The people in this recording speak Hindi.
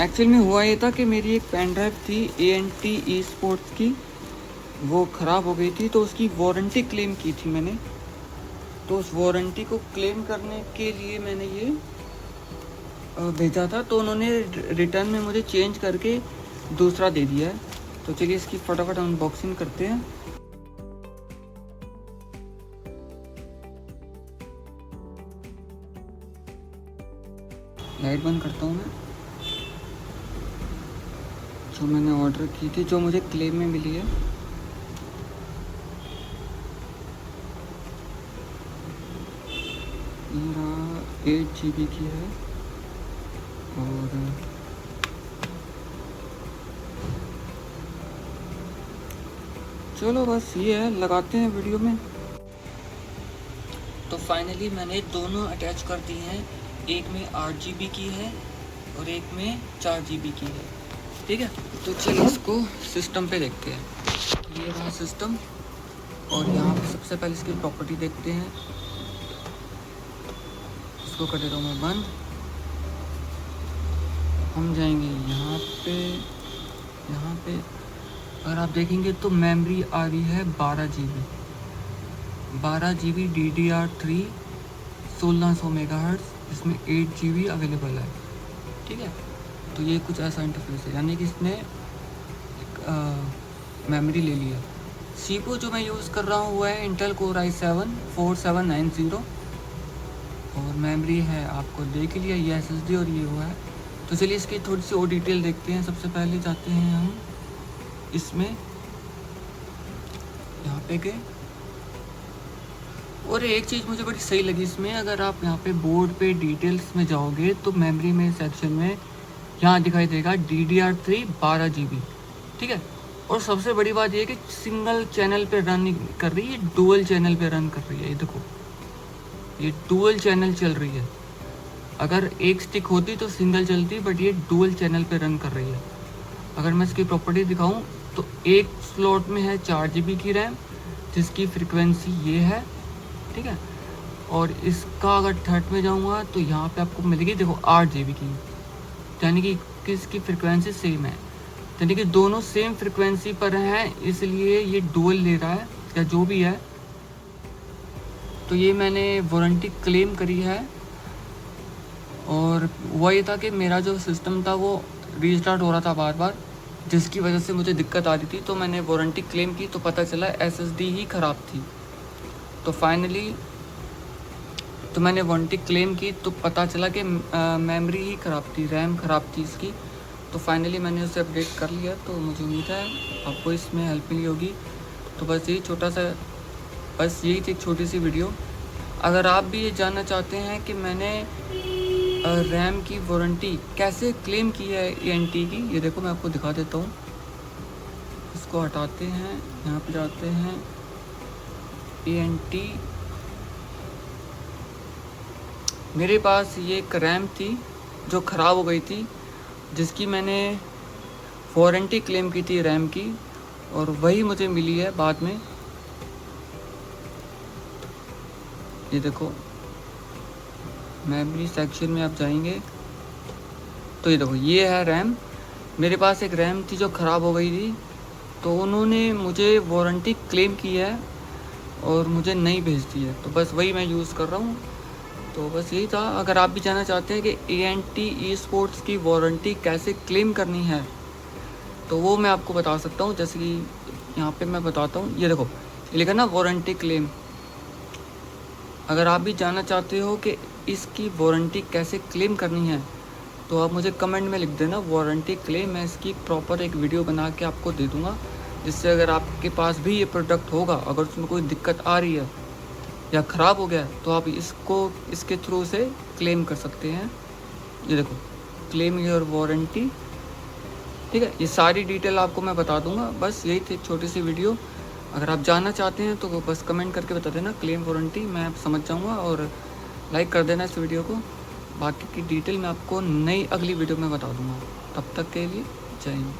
एक्चुअल में हुआ ये था कि मेरी एक पेन ड्राइव थी ANT ई स्पोर्ट्स की, वो ख़राब हो गई थी, तो उसकी वारंटी क्लेम की थी मैंने। तो उस वारंटी को क्लेम करने के लिए मैंने ये भेजा था, तो उन्होंने रिटर्न में मुझे चेंज करके दूसरा दे दिया है। तो चलिए इसकी फटाफट अनबॉक्सिंग करते हैं। लाइट बंद करता हूँ मैं। जो मैंने ऑर्डर की थी, जो मुझे क्लेम में मिली है, मेरा 8 GB की है। और चलो बस ये है, लगाते हैं वीडियो में। तो फाइनली मैंने दोनों अटैच कर दिए हैं, एक में 8 GB की है और एक में 4 GB की है। ठीक है, तो चलिए इसको सिस्टम पे देखते हैं। ये रहा सिस्टम, और यहाँ पे सबसे पहले इसकी प्रॉपर्टी देखते हैं। इसको कर देता हूँ मैं बंद। हम जाएंगे यहाँ पे अगर आप देखेंगे तो मेमोरी आ रही है 12 GB DDR3 1600 मेगाहर्ट्ज़, इसमें 8 GB अवेलेबल है। ठीक है, तो ये कुछ ऐसा इंटरफेस है, यानी कि इसने मेमोरी ले लिया। CPU जो मैं यूज़ कर रहा हूँ वो है इंटेल कोर i7 4790, और मेमोरी है आपको देख लिया, ये SSD और ये हुआ है। तो चलिए इसकी थोड़ी सी और डिटेल देखते हैं। सबसे पहले जाते हैं हम इसमें, यहाँ पे गए, और एक चीज़ मुझे बड़ी सही लगी इसमें, अगर आप यहाँ पे बोर्ड पे डिटेल्स में जाओगे तो मेमोरी में सेक्शन में यहाँ दिखाई देगा DDR3 12 GB। ठीक है, और सबसे बड़ी बात ये है कि सिंगल चैनल पे रन नहीं कर रही है, डुअल चैनल पे रन कर रही है। ये देखो, ये डुअल चैनल चल रही है। अगर एक स्टिक होती तो सिंगल चलती, बट ये डुअल चैनल पे रन कर रही है। अगर मैं इसकी प्रॉपर्टी दिखाऊं तो एक स्लॉट में है 4 GB की रैम, जिसकी फ्रिक्वेंसी ये है। ठीक है, और इसका अगर थर्ड में जाऊंगा तो यहाँ पे आपको मिलेगी, देखो 8 GB की, यानी कि इसकी फ्रिक्वेंसी सेम है, यानी कि दोनों सेम फ्रिक्वेंसी पर हैं, इसलिए ये डुअल ले रहा है या जो भी है। तो ये मैंने वारंटी क्लेम करी है, और वह ये था कि मेरा जो सिस्टम था वो रीस्टार्ट हो रहा था बार बार, जिसकी वजह से मुझे दिक्कत आ रही थी। तो मैंने वारंटी क्लेम की तो पता चला SSD ही ख़राब थी। तो फाइनली तो मैंने वारंटी क्लेम की तो पता चला कि मेमोरी ही ख़राब थी, रैम ख़राब थी इसकी। तो फाइनली मैंने उसे अपडेट कर लिया। तो मुझे उम्मीद है आपको इसमें हेल्प मिली होगी। तो बस यही यही थी एक छोटी सी वीडियो। अगर आप भी ये जानना चाहते हैं कि मैंने रैम की वारंटी कैसे क्लेम की है ANT की, ये देखो मैं आपको दिखा देता हूँ। इसको हटाते हैं, यहाँ पे जाते हैं ANT। मेरे पास ये एक रैम थी जो ख़राब हो गई थी, जिसकी मैंने वारंटी क्लेम की थी रैम की, और वही मुझे मिली है बाद में। ये देखो, मेमोरी सेक्शन में आप जाएंगे तो ये देखो, ये है रैम। मेरे पास एक रैम थी जो ख़राब हो गई थी, तो उन्होंने मुझे वारंटी क्लेम की है और मुझे नई भेज दी है। तो बस वही मैं यूज़ कर रहा हूँ। तो बस यही था। अगर आप भी जानना चाहते हैं कि ANT ई स्पोर्ट्स की वारंटी कैसे क्लेम करनी है, तो वो मैं आपको बता सकता हूँ। जैसे कि यहाँ पे मैं बताता हूँ, ये देखो, ये लिखा ना वारंटी क्लेम। अगर आप भी जानना चाहते हो कि इसकी वारंटी कैसे क्लेम करनी है, तो आप मुझे कमेंट में लिख देना वारंटी क्लेम। मैं इसकी प्रॉपर एक वीडियो बना के आपको दे दूँगा, जिससे अगर आपके पास भी ये प्रोडक्ट होगा, अगर उसमें कोई दिक्कत आ रही है या ख़राब हो गया, तो आप इसके थ्रू से क्लेम कर सकते हैं। ये देखो, क्लेम योर वारंटी। ठीक है, ये सारी डिटेल आपको मैं बता दूंगा। बस यही थी छोटी सी वीडियो। अगर आप जानना चाहते हैं तो बस कमेंट करके बता देना क्लेम वारंटी, मैं समझ जाऊंगा। और लाइक कर देना इस वीडियो को। बाकी की डिटेल मैं आपको नई अगली वीडियो में बता दूंगा। तब तक के लिए जय हिंद।